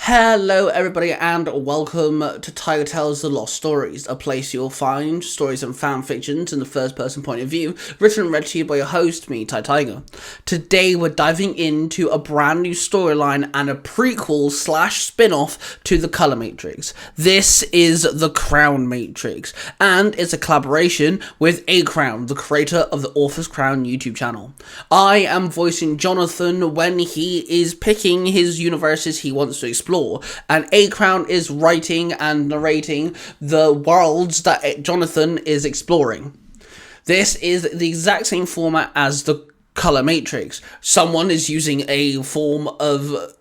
Hello everybody and welcome to Tiger Tales The Lost Stories, a place you'll find stories and fanfictions in the first person point of view, written and read to you by your host, me, Tiger. Today we're diving into a brand new storyline and a prequel / spin-off to the Color Matrix. This is the Crown Matrix, and it's a collaboration with A Crown, the creator of the Author's Crown YouTube channel. I am voicing Jonathan when he is picking his universes he wants to explore, and A Crown is writing and narrating the worlds that Jonathan is exploring. This is the exact same format as the Color Matrix. Someone is using a form of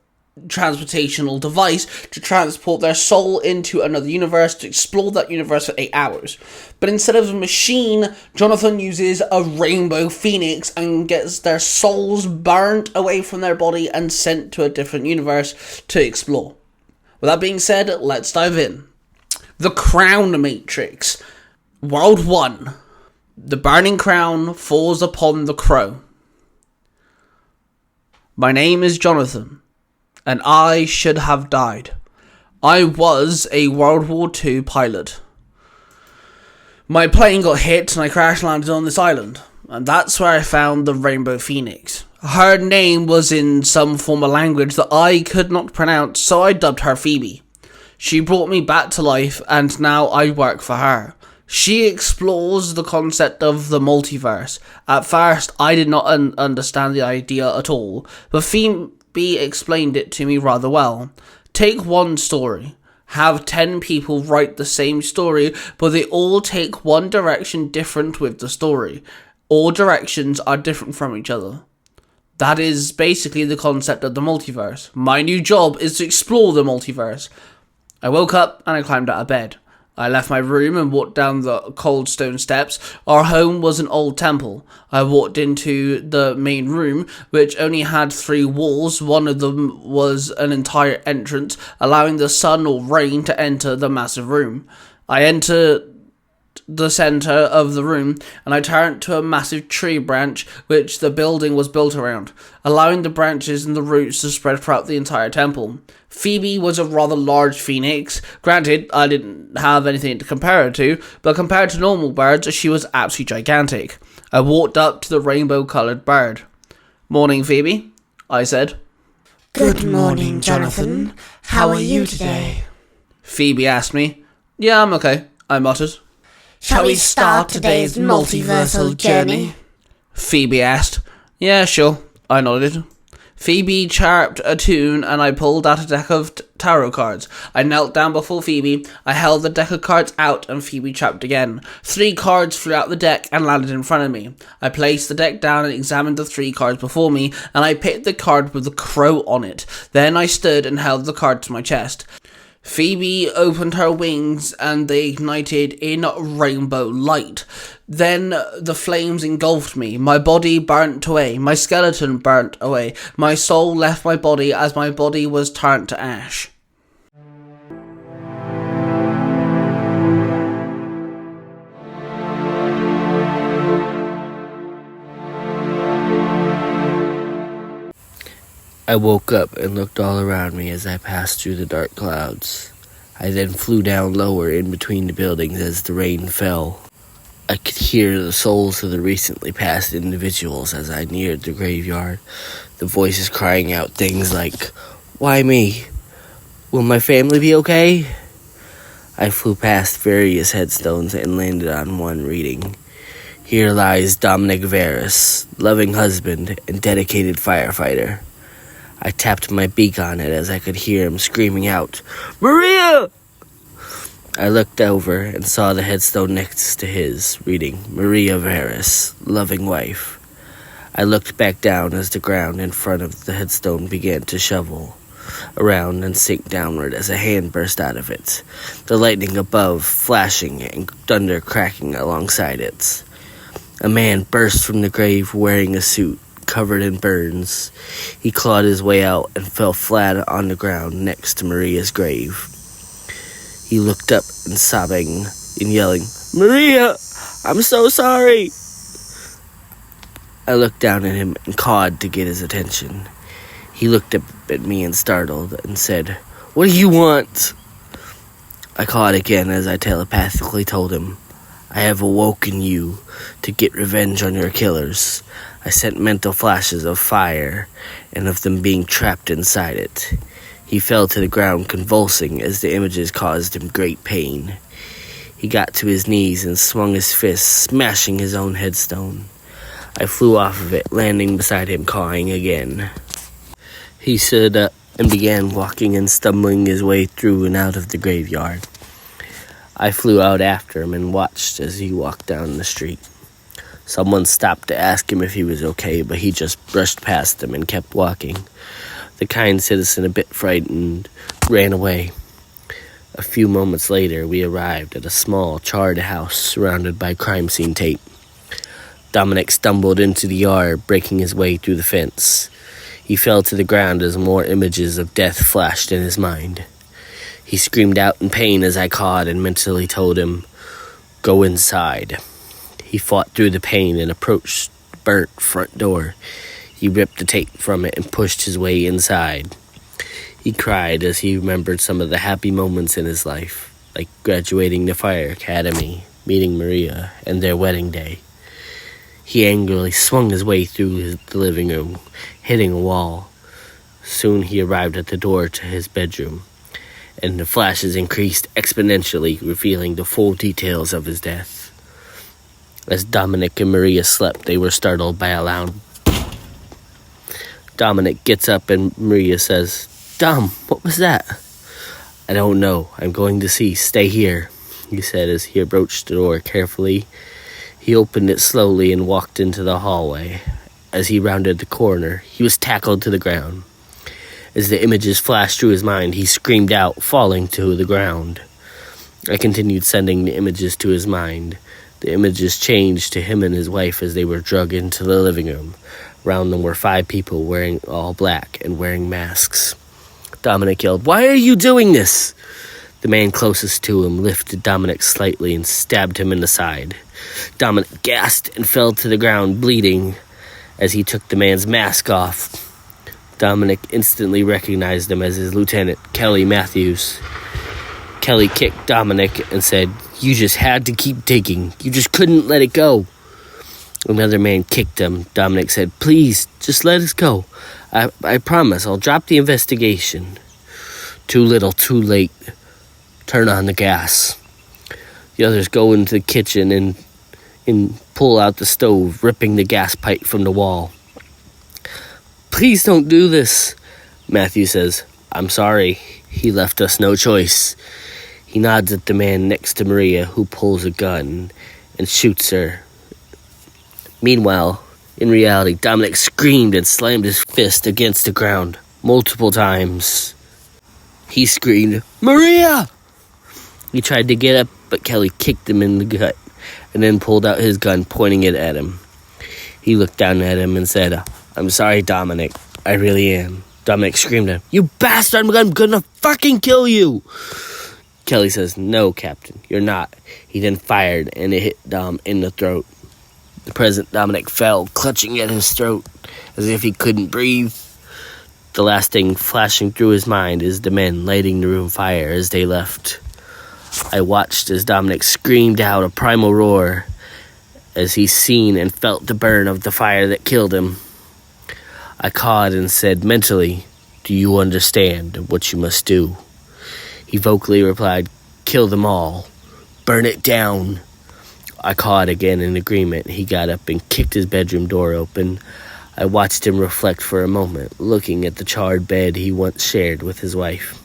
transportational device to transport their soul into another universe to explore that universe for 8 hours. But instead of a machine, Jonathan uses a rainbow phoenix and gets their souls burnt away from their body and sent to a different universe to explore. With that being said, let's dive in. The Crown Matrix. World 1. The burning crown falls upon the crow. My name is Jonathan, and I should have died. I was a World War II pilot. My plane got hit and I crash landed on this island, and that's where I found the Rainbow Phoenix. Her name was in some form of language that I could not pronounce, so I dubbed her Phoebe. She brought me back to life, and now I work for her. She explores the concept of the multiverse. At first, I did not understand the idea at all, but Phoebe explained it to me rather well. Take one story. Have 10 people write the same story, but they all take one direction different with the story. All directions are different from each other. That is basically the concept of the multiverse. My new job is to explore the multiverse. I woke up and I climbed out of bed. I left my room and walked down the cold stone steps. Our home was an old temple. I walked into the main room, which only had 3 walls. One of them was an entire entrance, allowing the sun or rain to enter the massive room. I entered the center of the room, and I turned to a massive tree branch which the building was built around, allowing the branches and the roots to spread throughout the entire temple. Phoebe was a rather large phoenix. Granted, I didn't have anything to compare her to, but compared to normal birds, she was absolutely gigantic. I walked up to the rainbow-coloured bird. "Morning, Phoebe," I said. "Good morning, Jonathan. How are you today?" Phoebe asked me. "Yeah, I'm okay," I muttered. "Shall we start today's multiversal journey?" Phoebe asked. "Yeah, sure," I nodded. Phoebe chirped a tune and I pulled out a deck of tarot cards. I knelt down before Phoebe. I held the deck of cards out and Phoebe chirped again. 3 cards flew out the deck and landed in front of me. I placed the deck down and examined the 3 cards before me, and I picked the card with the crow on it. Then I stood and held the card to my chest. Phoebe opened her wings and they ignited in rainbow light. Then the flames engulfed me. My body burnt away. My skeleton burnt away. My soul left my body as my body was turned to ash. I woke up and looked all around me as I passed through the dark clouds. I then flew down lower in between the buildings as the rain fell. I could hear the souls of the recently passed individuals as I neared the graveyard, the voices crying out things like, "Why me? Will my family be okay?" I flew past various headstones and landed on one reading, "Here lies Dominic Varys, loving husband and dedicated firefighter." I tapped my beak on it as I could hear him screaming out, "Maria!" I looked over and saw the headstone next to his, reading, "Maria Varys, loving wife." I looked back down as the ground in front of the headstone began to shovel around and sink downward as a hand burst out of it, the lightning above flashing and thunder cracking alongside it. A man burst from the grave wearing a suit covered in burns. He clawed his way out and fell flat on the ground next to Maria's grave. He looked up and sobbing and yelling, "Maria, I'm so sorry." I looked down at him and cawed to get his attention. He looked up at me and startled and said, What do you want? I called again as I telepathically told him, I have awoken you to get revenge on your killers. I sent mental flashes of fire and of them being trapped inside it. He fell to the ground convulsing as the images caused him great pain. He got to his knees and swung his fist, smashing his own headstone. I flew off of it, landing beside him, cawing again. He stood up and began walking and stumbling his way through and out of the graveyard. I flew out after him and watched as he walked down the street. Someone stopped to ask him if he was okay, but he just brushed past them and kept walking. The kind citizen, a bit frightened, ran away. A few moments later, we arrived at a small, charred house surrounded by crime scene tape. Dominic stumbled into the yard, breaking his way through the fence. He fell to the ground as more images of death flashed in his mind. He screamed out in pain as I cawed and mentally told him, go inside. He fought through the pain and approached the burnt front door. He ripped the tape from it and pushed his way inside. He cried as he remembered some of the happy moments in his life, like graduating the fire academy, meeting Maria, and their wedding day. He angrily swung his way through the living room, hitting a wall. Soon he arrived at the door to his bedroom, and the flashes increased exponentially, revealing the full details of his death. As Dominic and Maria slept, they were startled by a loud... Dominic gets up and Maria says, Dom, what was that? I don't know. I'm going to see. Stay here, he said as he approached the door carefully. He opened it slowly and walked into the hallway. As he rounded the corner, he was tackled to the ground. As the images flashed through his mind, he screamed out, falling to the ground. I continued sending the images to his mind. The images changed to him and his wife as they were dragged into the living room. Around them were 5 people wearing all black and wearing masks. Dominic yelled, Why are you doing this? The man closest to him lifted Dominic slightly and stabbed him in the side. Dominic gasped and fell to the ground, bleeding, as he took the man's mask off. Dominic instantly recognized him as his lieutenant, Kelly Matthews. Kelly kicked Dominic and said, You just had to keep digging. You just couldn't let it go. Another man kicked him. Dominic said, Please, just let us go. I promise I'll drop the investigation. Too little, too late. Turn on the gas. The others go into the kitchen and pull out the stove, ripping the gas pipe from the wall. Please don't do this, Matthew says. I'm sorry. He left us no choice. He nods at the man next to Maria, who pulls a gun and shoots her. Meanwhile, in reality, Dominic screamed and slammed his fist against the ground multiple times. He screamed, Maria! He tried to get up, but Kelly kicked him in the gut and then pulled out his gun, pointing it at him. He looked down at him and said, I'm sorry, Dominic. I really am. Dominic screamed at him, You bastard! I'm gonna fucking kill you! Kelly says, No, Captain, you're not. He then fired, and it hit Dom in the throat. The present Dominic fell, clutching at his throat, as if he couldn't breathe. The last thing flashing through his mind is the men lighting the room fire as they left. I watched as Dominic screamed out a primal roar, as he seen and felt the burn of the fire that killed him. I cawed and said mentally, Do you understand what you must do? He vocally replied, Kill them all. Burn it down. I cawed again in agreement. He got up and kicked his bedroom door open. I watched him reflect for a moment, looking at the charred bed he once shared with his wife.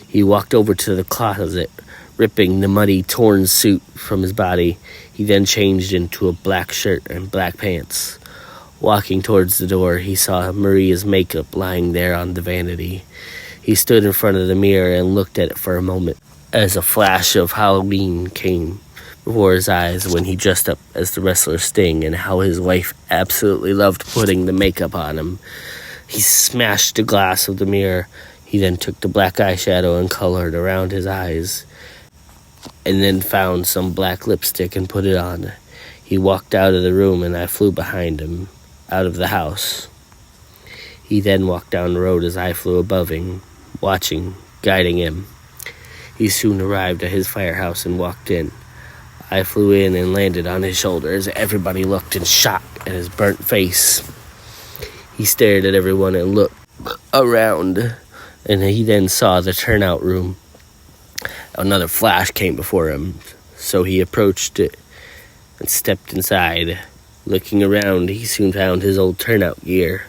He walked over to the closet, ripping the muddy, torn suit from his body. He then changed into a black shirt and black pants. Walking towards the door, he saw Maria's makeup lying there on the vanity. He stood in front of the mirror and looked at it for a moment, as a flash of Halloween came before his eyes when he dressed up as the wrestler Sting, and how his wife absolutely loved putting the makeup on him. He smashed the glass of the mirror. He then took the black eyeshadow and colored around his eyes, and then found some black lipstick and put it on. He walked out of the room, and I flew behind him, out of the house. He then walked down the road as I flew above him. watching, guiding him. He soon arrived at his firehouse and walked in. I flew in and landed on his shoulder as everybody looked in shock at his burnt face. He stared at everyone and looked around, and he then saw the turnout room. Another flash came before him, so he approached it and stepped inside. Looking around, he soon found his old turnout gear.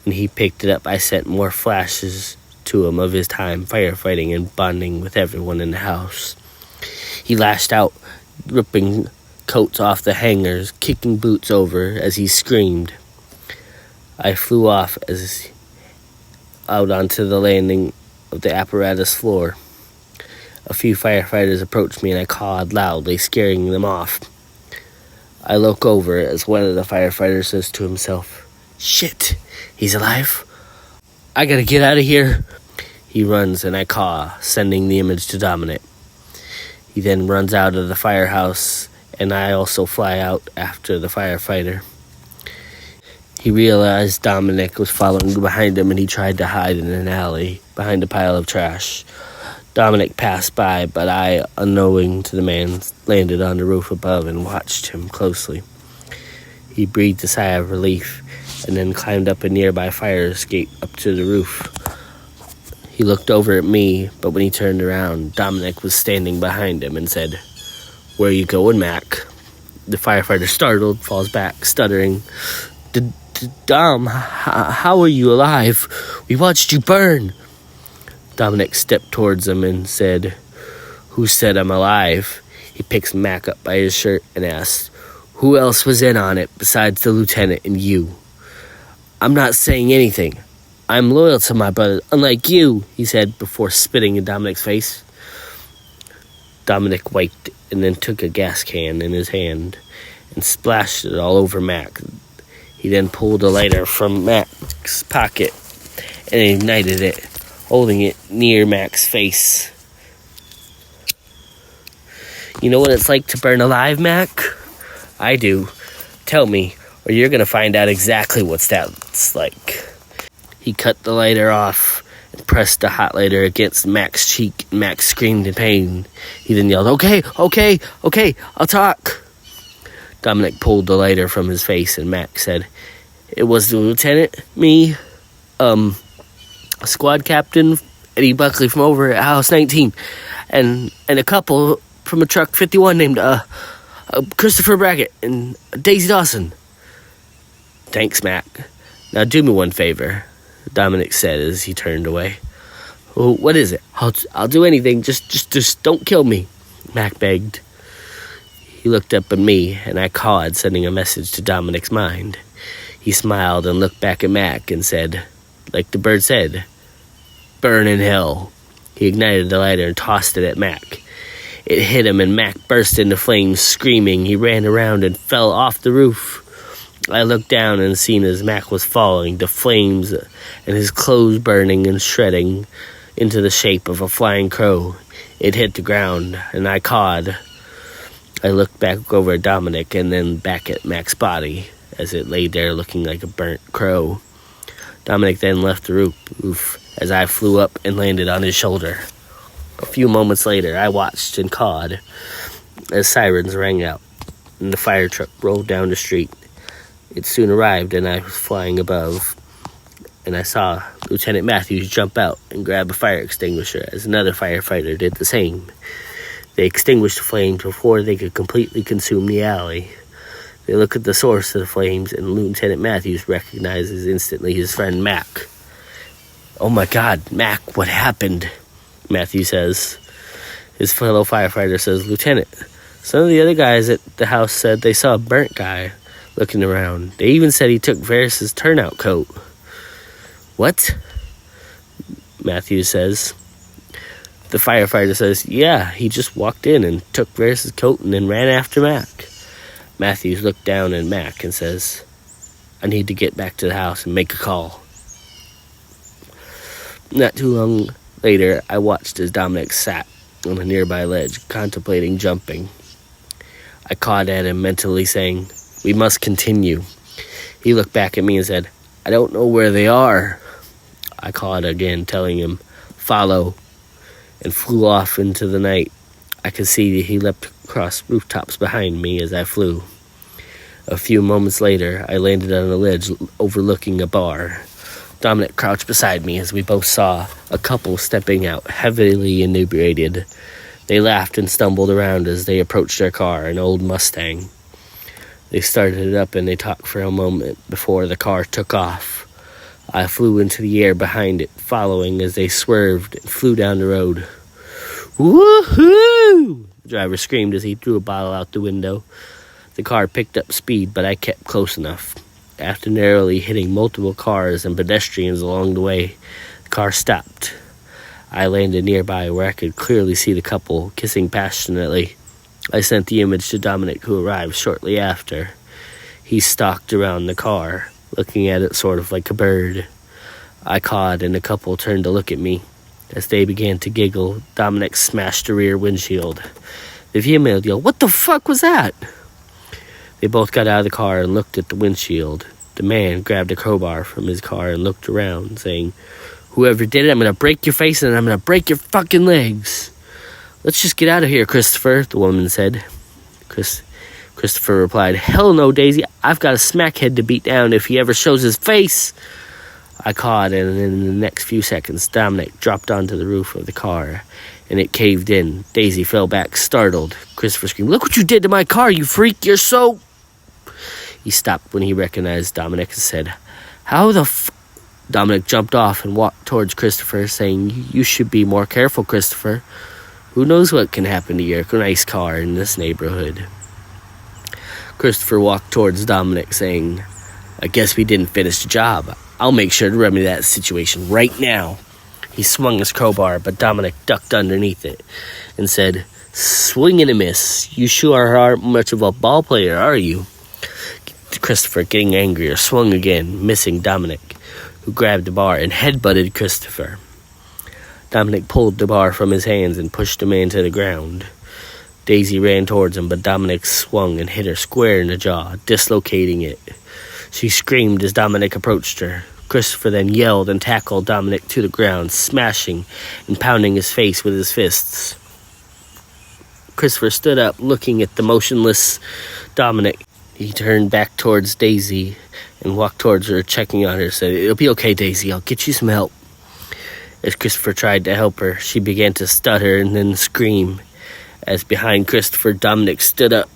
When he picked it up, I sent more flashes to him of his time firefighting and bonding with everyone in the house. He lashed out, ripping coats off the hangers, kicking boots over as he screamed. I flew off out onto the landing of the apparatus floor. A few firefighters approached me and I cawed loudly, scaring them off. I look over as one of the firefighters says to himself, "Shit, he's alive? I gotta get out of here." He runs and I caw, sending the image to Dominic. He then runs out of the firehouse and I also fly out after the firefighter. He realized Dominic was following behind him and he tried to hide in an alley behind a pile of trash. Dominic passed by, but I, unknowing to the man, landed on the roof above and watched him closely. He breathed a sigh of relief and then climbed up a nearby fire escape up to the roof. He looked over at me, but when he turned around, Dominic was standing behind him and said, "Where are you going, Mac?" The firefighter, startled, falls back, stuttering. "Dom, how are you alive? We watched you burn." Dominic stepped towards him and said, "Who said I'm alive?" He picks Mac up by his shirt and asks, "Who else was in on it besides the lieutenant and you?" "I'm not saying anything. I'm loyal to my brother, unlike you," he said before spitting in Dominic's face. Dominic wiped and then took a gas can in his hand and splashed it all over Mac. He then pulled a lighter from Mac's pocket and ignited it, holding it near Mac's face. "You know what it's like to burn alive, Mac?" "I do. Tell me, or you're going to find out exactly what that's like." He cut the lighter off and pressed the hot lighter against Mac's cheek. Mac screamed in pain. He then yelled, Okay, I'll talk." Dominic pulled the lighter from his face and Mac said, "It was the lieutenant, me, squad captain Eddie Buckley from over at House 19, and a couple from a truck 51 named Christopher Brackett and Daisy Dawson." "Thanks, Mac. Now do me one favor," Dominic said as he turned away. "Well, what is it?" I'll do anything. Just don't kill me," Mac begged. He looked up at me, and I cawed, sending a message to Dominic's mind. He smiled and looked back at Mac and said, like the bird said, "Burn in hell." He ignited the lighter and tossed it at Mac. It hit him, and Mac burst into flames, screaming. He ran around and fell off the roof. I looked down and seen as Mac was falling, the flames and his clothes burning and shredding into the shape of a flying crow. It hit the ground, and I cawed. I looked back over at Dominic and then back at Mac's body as it lay there looking like a burnt crow. Dominic then left the roof as I flew up and landed on his shoulder. A few moments later, I watched and cawed as sirens rang out and the fire truck rolled down the street. It soon arrived, and I was flying above, and I saw Lieutenant Matthews jump out and grab a fire extinguisher as another firefighter did the same. They extinguished the flames before they could completely consume the alley. They looked at the source of the flames, and Lieutenant Matthews recognizes instantly his friend Mac. "Oh my God, Mac, what happened?" Matthew says. His fellow firefighter says, "Lieutenant, some of the other guys at the house said they saw a burnt guy looking around. They even said he took Varys' turnout coat." "What?" Matthew says. The firefighter says, "Yeah, he just walked in and took Varys' coat and then ran after Mac." Matthews looked down at Mac and says, "I need to get back to the house and make a call." Not too long later, I watched as Dominic sat on a nearby ledge, contemplating jumping. I cawed at him, mentally saying, "We must continue." He looked back at me and said, "I don't know where they are." I called again, telling him, "Follow," and flew off into the night. I could see that he leapt across rooftops behind me as I flew. A few moments later, I landed on a ledge overlooking a bar. Dominic crouched beside me as we both saw a couple stepping out, heavily inebriated. They laughed and stumbled around as they approached their car, an old Mustang. They started it up and they talked for a moment before the car took off. I flew into the air behind it, following as they swerved and flew down the road. "Woohoo!" the driver screamed as he threw a bottle out the window. The car picked up speed, but I kept close enough. After narrowly hitting multiple cars and pedestrians along the way, the car stopped. I landed nearby where I could clearly see the couple kissing passionately. I sent the image to Dominic, who arrived shortly after. He stalked around the car, looking at it sort of like a bird. I cawed, and the couple turned to look at me. As they began to giggle, Dominic smashed the rear windshield. The female yelled, "What the fuck was that?" They both got out of the car and looked at the windshield. The man grabbed a crowbar from his car and looked around, saying, "Whoever did it, I'm going to break your face and I'm going to break your fucking legs." "Let's just get out of here, Christopher," the woman said. Christopher replied, "Hell no, Daisy. I've got a smackhead to beat down if he ever shows his face." I cawed, and in the next few seconds, Dominic dropped onto the roof of the car, and it caved in. Daisy fell back, startled. Christopher screamed, "Look what you did to my car, you freak! You're so..." He stopped when he recognized Dominic and said, "How the f..." Dominic jumped off and walked towards Christopher, saying, "You should be more careful, Christopher. Who knows what can happen to your nice car in this neighborhood." Christopher walked towards Dominic, saying, "I guess we didn't finish the job. I'll make sure to remedy that situation right now." He swung his crowbar, but Dominic ducked underneath it and said, "Swing and a miss. You sure aren't much of a ball player, are you?" Christopher, getting angrier, swung again, missing Dominic, who grabbed the bar and headbutted Christopher. Dominic pulled the bar from his hands and pushed the man to the ground. Daisy ran towards him, but Dominic swung and hit her square in the jaw, dislocating it. She screamed as Dominic approached her. Christopher then yelled and tackled Dominic to the ground, smashing and pounding his face with his fists. Christopher stood up, looking at the motionless Dominic. He turned back towards Daisy and walked towards her, checking on her, said, "It'll be okay, Daisy. I'll get you some help." As Christopher tried to help her, she began to stutter and then scream. As behind Christopher, Dominic stood up.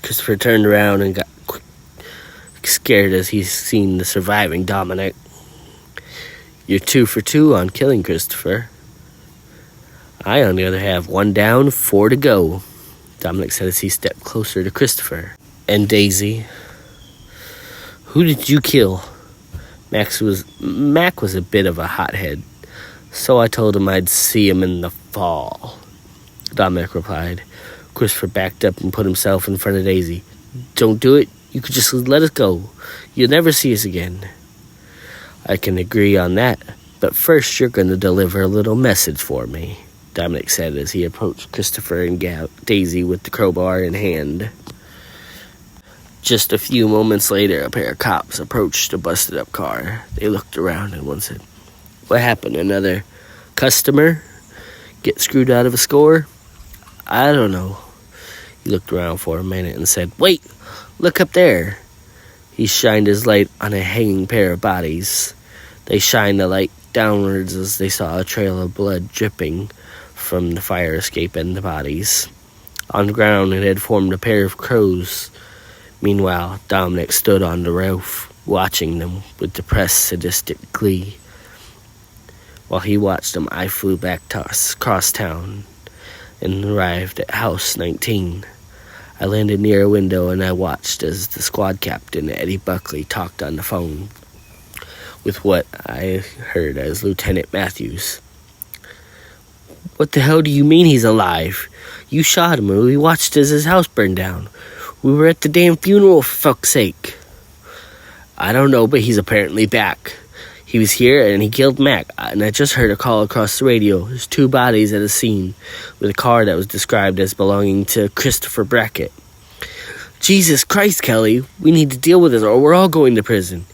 Christopher turned around and got scared as he seen the surviving Dominic. "You're 2 for 2 on killing Christopher. I, on the other, have 1 down, 4 to go," Dominic said as he stepped closer to Christopher. "And Daisy, who did you kill?" Mac was a bit of a hothead, so I told him I'd see him in the fall, Dominic replied. Christopher backed up and put himself in front of Daisy. "Don't do it. You could just let us go. You'll never see us again." "I can agree on that, but first you're going to deliver a little message for me," Dominic said as he approached Christopher and Daisy with the crowbar in hand. Just a few moments later, a pair of cops approached the busted-up car. They looked around and one said, "What happened? Another customer get screwed out of a score?" "I don't know." He looked around for a minute and said, "Wait, look up there." He shined his light on a hanging pair of bodies. They shined the light downwards as they saw a trail of blood dripping from the fire escape and the bodies. On the ground, it had formed a pair of crows. Meanwhile, Dominic stood on the roof, watching them with depressed, sadistic glee. While he watched them, I flew back across town and arrived at House 19. I landed near a window and I watched as the squad captain, Eddie Buckley, talked on the phone with what I heard as Lieutenant Matthews. "What the hell do you mean he's alive? You shot him and we watched as his house burned down. We were at the damn funeral, for fuck's sake." "I don't know, but he's apparently back. He was here and he killed Mac, and I just heard a call across the radio. There's 2 bodies at a scene with a car that was described as belonging to Christopher Brackett." "Jesus Christ, Kelly, we need to deal with this or we're all going to prison.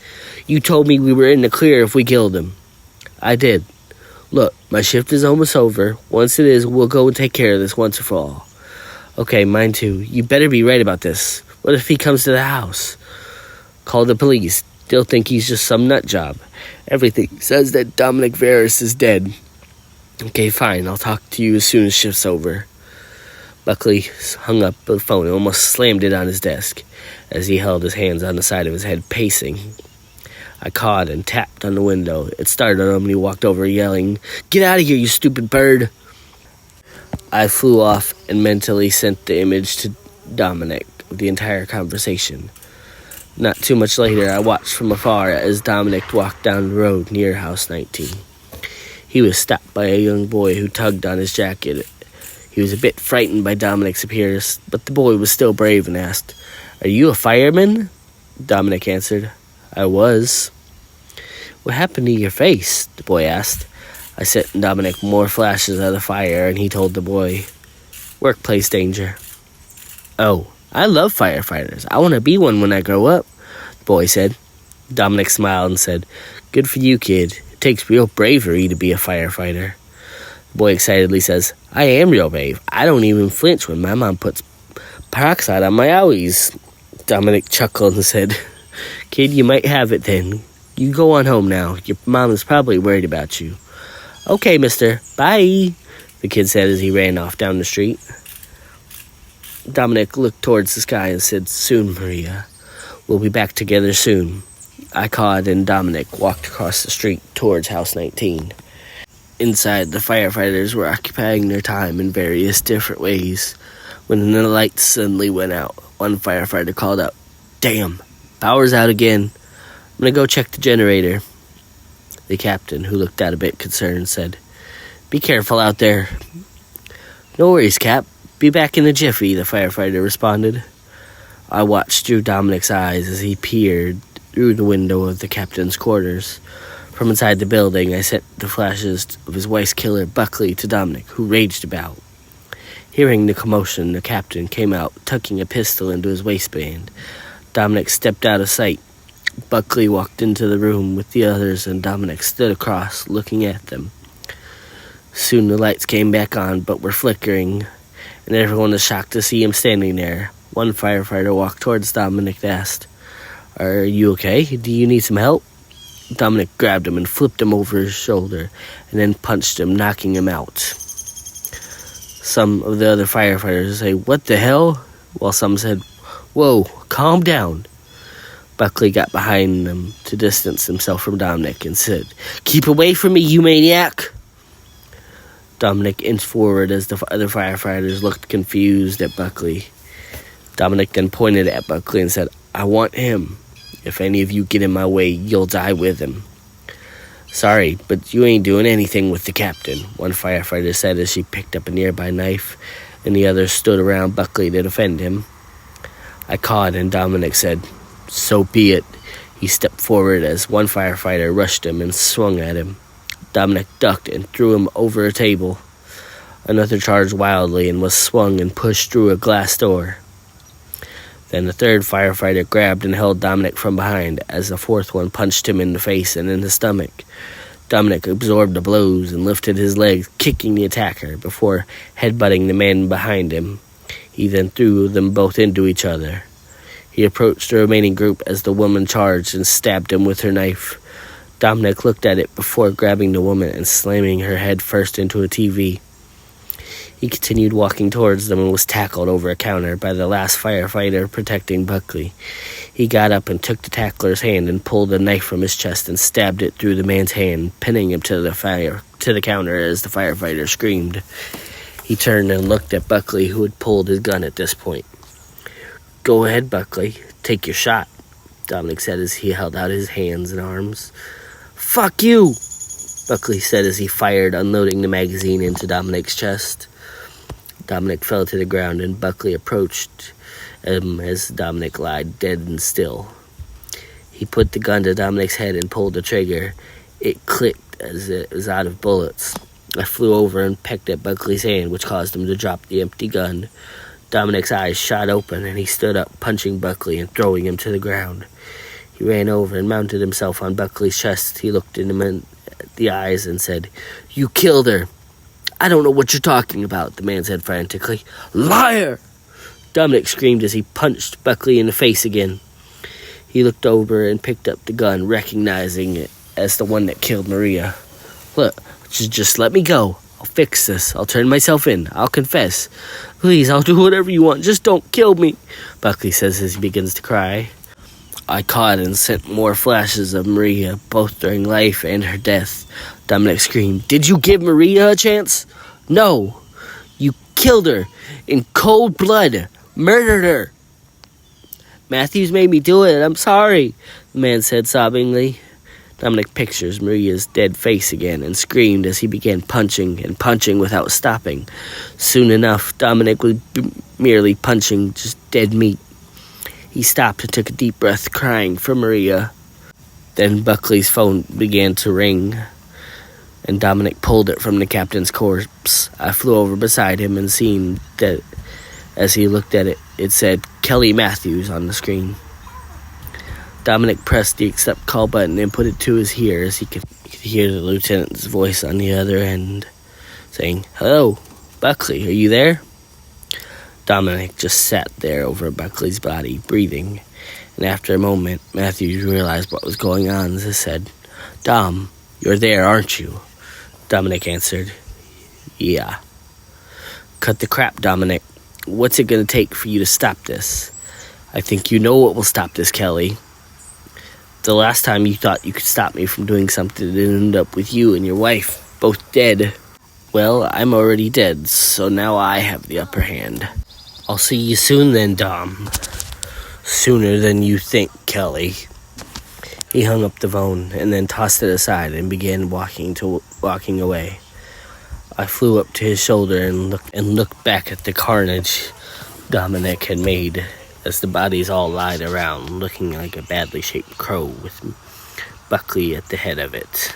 You told me we were in the clear if we killed him." I did. Look, my shift is almost over. Once it is, we'll go and take care of this once and for all. Okay, mine too. You better be right about this. What if he comes to the house? Call the police. They'll think he's just some nut job. Everything says that Dominic Veris is dead. Okay, fine. I'll talk to you as soon as shift's over. Buckley hung up the phone and almost slammed it on his desk as he held his hands on the side of his head, pacing. I cawed and tapped on the window. It started on him and he walked over yelling, "Get out of here, you stupid bird!" I flew off and mentally sent the image to Dominic of the entire conversation. Not too much later, I watched from afar as Dominic walked down the road near House 19. He was stopped by a young boy who tugged on his jacket. He was a bit frightened by Dominic's appearance, but the boy was still brave and asked, "Are you a fireman?" Dominic answered, "I was." "What happened to your face?" the boy asked. I sent Dominic more flashes of the fire, and he told the boy, "Workplace danger." "Oh, I love firefighters. I want to be one when I grow up," the boy said. Dominic smiled and said, "Good for you, kid. It takes real bravery to be a firefighter." The boy excitedly says, "I am real brave. I don't even flinch when my mom puts peroxide on my owies." Dominic chuckled and said, "Kid, you might have it then. You go on home now. Your mom is probably worried about you." "Okay, mister. Bye," the kid said as he ran off down the street. Dominic looked towards the sky and said, "Soon, Maria. We'll be back together soon." I cawed and Dominic walked across the street towards House 19. Inside, the firefighters were occupying their time in various different ways. When the lights suddenly went out, one firefighter called out, "Damn, power's out again. I'm gonna go check the generator." The captain, who looked out a bit concerned, said, "Be careful out there." "No worries, Cap. Be back in a jiffy," the firefighter responded. I watched through Dominic's eyes as he peered through the window of the captain's quarters. From inside the building, I sent the flashes of his wife's killer, Buckley, to Dominic, who raged about. Hearing the commotion, the captain came out, tucking a pistol into his waistband. Dominic stepped out of sight. Buckley walked into the room with the others, and Dominic stood across, looking at them. Soon the lights came back on, but were flickering, and everyone was shocked to see him standing there. One firefighter walked towards Dominic and asked, "Are you okay? Do you need some help?" Dominic grabbed him and flipped him over his shoulder, and then punched him, knocking him out. Some of the other firefighters said, "What the hell?" while some said, "Whoa, calm down." Buckley got behind them to distance himself from Dominic and said, "Keep away from me, you maniac!" Dominic inched forward as the other firefighters looked confused at Buckley. Dominic then pointed at Buckley and said, "I want him. If any of you get in my way, you'll die with him." "Sorry, but you ain't doing anything with the captain," one firefighter said as she picked up a nearby knife, and the others stood around Buckley to defend him. I cawed, and Dominic said, "So be it." He stepped forward as one firefighter rushed him and swung at him. Dominic ducked and threw him over a table. Another charged wildly and was swung and pushed through a glass door. Then the third firefighter grabbed and held Dominic from behind as the fourth one punched him in the face and in the stomach. Dominic absorbed the blows and lifted his legs, kicking the attacker before headbutting the man behind him. He then threw them both into each other. He approached the remaining group as the woman charged and stabbed him with her knife. Dominic looked at it before grabbing the woman and slamming her head first into a TV. He continued walking towards them and was tackled over a counter by the last firefighter protecting Buckley. He got up and took the tackler's hand and pulled a knife from his chest and stabbed it through the man's hand, pinning him to the counter as the firefighter screamed. He turned and looked at Buckley, who had pulled his gun at this point. "Go ahead, Buckley. Take your shot," Dominic said as he held out his hands and arms. "Fuck you," Buckley said as he fired, unloading the magazine into Dominic's chest. Dominic fell to the ground, and Buckley approached him as Dominic lied dead and still. He put the gun to Dominic's head and pulled the trigger. It clicked as it was out of bullets. I flew over and pecked at Buckley's hand, which caused him to drop the empty gun. Dominic's eyes shot open, and he stood up, punching Buckley and throwing him to the ground. He ran over and mounted himself on Buckley's chest. He looked at him the eyes and said, "You killed her." "I don't know what you're talking about," the man said frantically. "Liar!" Dominic screamed as he punched Buckley in the face again. He looked over and picked up the gun, recognizing it as the one that killed Maria. "Look, just let me go. I'll fix this. I'll turn myself in. I'll confess. Please, I'll do whatever you want. Just don't kill me," Buckley says as he begins to cry. I caught and sent more flashes of Maria, both during life and her death. Dominic screamed, "Did you give Maria a chance?" "No. You killed her in cold blood. Murdered her." "Matthews made me do it. I'm sorry," the man said sobbingly. Dominic pictures Maria's dead face again and screamed as he began punching and punching without stopping. Soon enough, Dominic was merely punching just dead meat. He stopped and took a deep breath, crying for Maria. Then Buckley's phone began to ring, and Dominic pulled it from the captain's corpse. I flew over beside him and seen that as he looked at it, it said Kelly Matthews on the screen. Dominic pressed the accept call button and put it to his ear as he could hear the lieutenant's voice on the other end saying, "Hello, Buckley, are you there?" Dominic just sat there over Buckley's body, breathing, and after a moment, Matthews realized what was going on as he said, "Dom, you're there, aren't you?" Dominic answered, "Yeah." "Cut the crap, Dominic. What's it going to take for you to stop this?" "I think you know what will stop this, Kelly. The last time you thought you could stop me from doing something that ended up with you and your wife, both dead. Well, I'm already dead, so now I have the upper hand. I'll see you soon then, Dom. Sooner than you think, Kelly." He hung up the phone and then tossed it aside and began walking away. I flew up to his shoulder and looked back at the carnage Dominic had made as the bodies all lied around, looking like a badly shaped crow with Buckley at the head of it.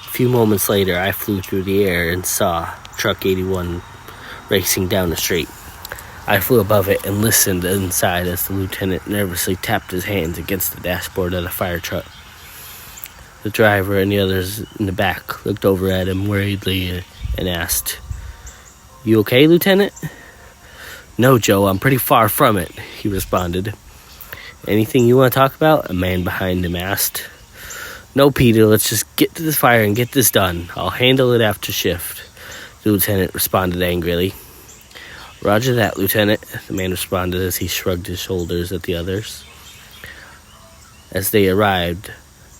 A few moments later, I flew through the air and saw Truck 81 racing down the street. I flew above it and listened inside as the lieutenant nervously tapped his hands against the dashboard of the fire truck. The driver and the others in the back looked over at him worriedly and asked, "You okay, Lieutenant?" "No, Joe, I'm pretty far from it," he responded. "Anything you want to talk about?" a man behind him asked. "No, Peter, let's just get to the fire and get this done. I'll handle it after shift," the lieutenant responded angrily. "Roger that, Lieutenant," the man responded as he shrugged his shoulders at the others. As they arrived,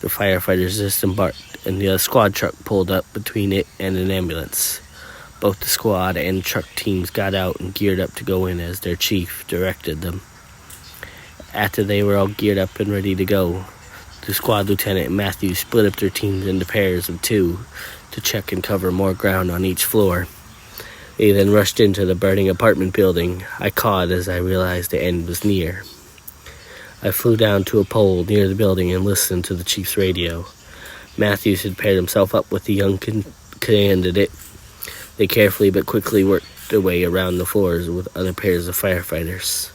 the firefighters disembarked, and the squad truck pulled up between it and an ambulance. Both the squad and truck teams got out and geared up to go in as their chief directed them. After they were all geared up and ready to go, the squad lieutenant and Matthew split up their teams into pairs of two to check and cover more ground on each floor. They then rushed into the burning apartment building. I cawed as I realized the end was near. I flew down to a pole near the building and listened to the chief's radio. Matthews had paired himself up with the young candidate. They carefully but quickly worked their way around the floors with other pairs of firefighters.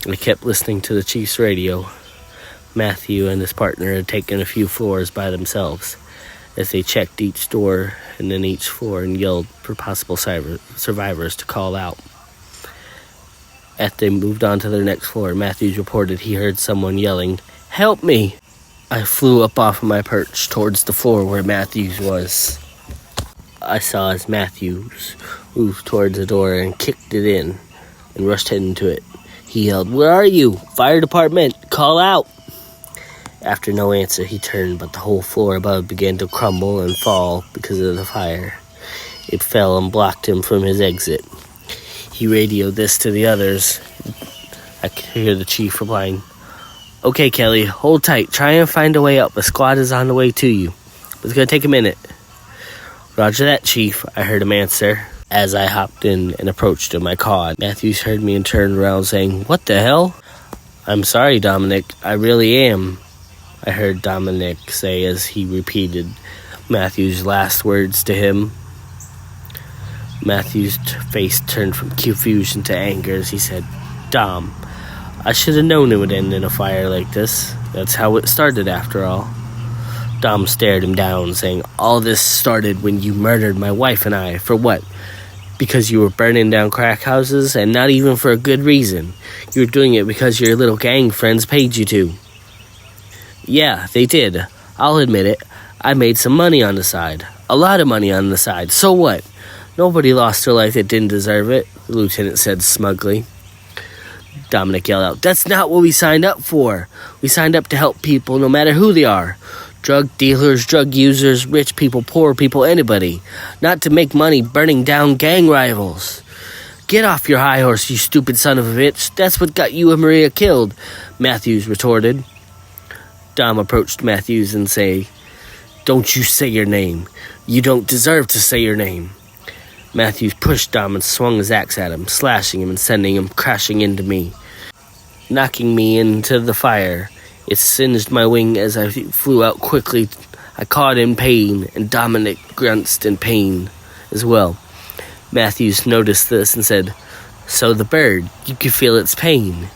I kept listening to the chief's radio. Matthew and his partner had taken a few floors by themselves as they checked each door and then each floor and yelled for possible survivors to call out. As they moved on to their next floor, Matthews reported he heard someone yelling, "Help me!" I flew up off of my perch towards the floor where Matthews was. I saw as Matthews moved towards the door and kicked it in and rushed into it. He yelled, "Where are you? Fire department, call out!" After no answer, he turned, but the whole floor above began to crumble and fall because of the fire. It fell and blocked him from his exit. He radioed this to the others. I could hear the chief replying, "Okay, Kelly, hold tight. Try and find a way up. A squad is on the way to you. It's going to take a minute." "Roger that, Chief," I heard him answer. As I hopped in and approached him, I cawed. Matthews heard me and turned around saying, "What the hell?" "I'm sorry, Dominic. I really am," I heard Dominic say as he repeated Matthews' last words to him. Matthews' face turned from confusion to anger as he said, "Dom, I should have known it would end in a fire like this. That's how it started after all." Dom stared him down, saying, "All this started when you murdered my wife and I. For what? Because you were burning down crack houses, and not even for a good reason. You were doing it because your little gang friends paid you to." "Yeah, they did. I'll admit it. I made some money on the side. A lot of money on the side. So what? Nobody lost their life that didn't deserve it," the lieutenant said smugly. Dominic yelled out, "That's not what we signed up for. We signed up to help people no matter who they are. Drug dealers, drug users, rich people, poor people, anybody. Not to make money burning down gang rivals." "Get off your high horse, you stupid son of a bitch. That's what got you and Maria killed," Matthews retorted. Dom approached Matthews and said, "Don't you say your name. You don't deserve to say your name." Matthews pushed Dom and swung his axe at him, slashing him and sending him crashing into me, knocking me into the fire. It singed my wing as I flew out quickly. I caught in pain, and Dominic grunted in pain as well. Matthews noticed this and said, "So the bird, you could feel its pain."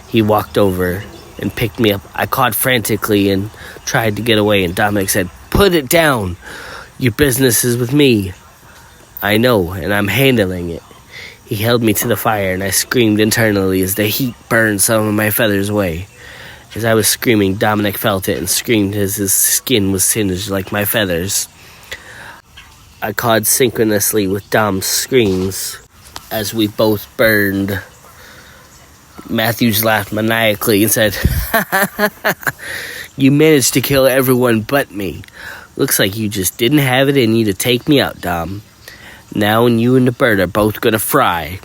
He walked over and picked me up. I caught frantically and tried to get away, and Dominic said, "Put it down. Your business is with me." "I know, and I'm handling it." He held me to the fire, and I screamed internally as the heat burned some of my feathers away. As I was screaming, Dominic felt it and screamed as his skin was singed like my feathers. I cawed synchronously with Dom's screams as we both burned. Matthews laughed maniacally and said, "You managed to kill everyone but me. Looks like you just didn't have it in you to take me out, Dom. Now you and the bird are both gonna fry."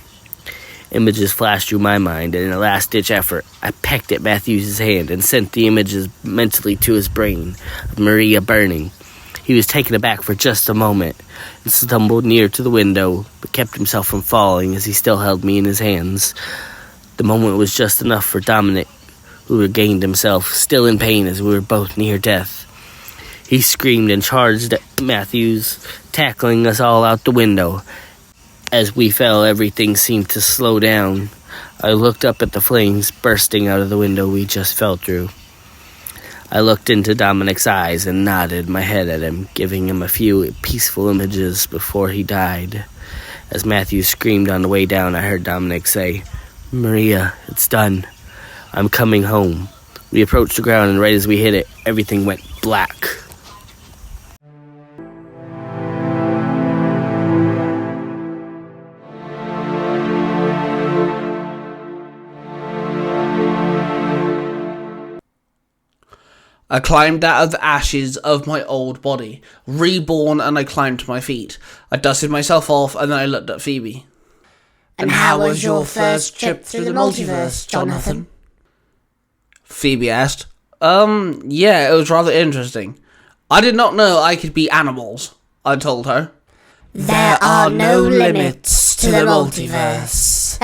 Images flashed through my mind, and in a last-ditch effort, I pecked at Matthews' hand and sent the images mentally to his brain of Maria burning. He was taken aback for just a moment and stumbled near to the window, but kept himself from falling as he still held me in his hands. The moment was just enough for Dominic, who regained himself, still in pain as we were both near death. He screamed and charged at Matthews, tackling us all out the window. As we fell, everything seemed to slow down. I looked up at the flames bursting out of the window we just fell through. I looked into Dominic's eyes and nodded my head at him, giving him a few peaceful images before he died. As Matthew screamed on the way down, I heard Dominic say, "Maria, it's done. I'm coming home." We approached the ground, and right as we hit it, everything went black. I climbed out of the ashes of my old body, reborn, and I climbed to my feet. I dusted myself off, and then I looked at Phoebe. And how was your first trip through the multiverse, Jonathan? Phoebe asked. Yeah, it was rather interesting. I did not know I could be animals, I told her. There are no limits to the multiverse.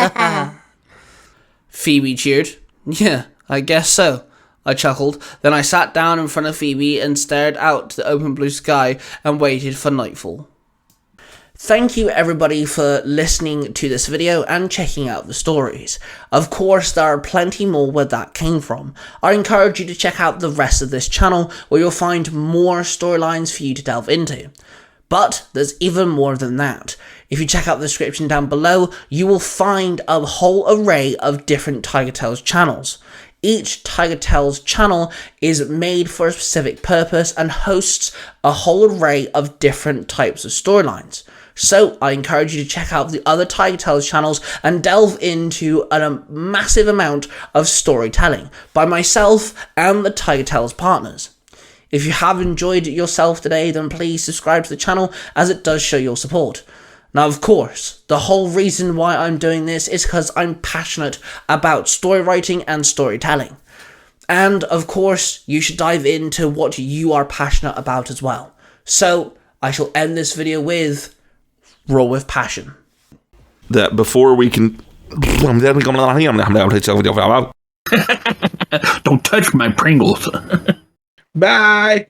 Phoebe cheered. Yeah, I guess so, I chuckled. Then I sat down in front of Phoebe and stared out to the open blue sky and waited for nightfall. Thank you everybody for listening to this video and checking out the stories. Of course, there are plenty more where that came from. I encourage you to check out the rest of this channel where you'll find more storylines for you to delve into. But there's even more than that. If you check out the description down below, you will find a whole array of different Tiger Tales channels. Each Tiger Tales channel is made for a specific purpose and hosts a whole array of different types of storylines. So I encourage you to check out the other Tiger Tales channels and delve into a massive amount of storytelling by myself and the Tiger Tales partners. If you have enjoyed yourself today, then please subscribe to the channel as it does show your support. Now, of course, the whole reason why I'm doing this is because I'm passionate about story writing and storytelling. And, of course, you should dive into what you are passionate about as well. So, I shall end this video with roll with passion. That before we can... Don't touch my Pringles. Bye!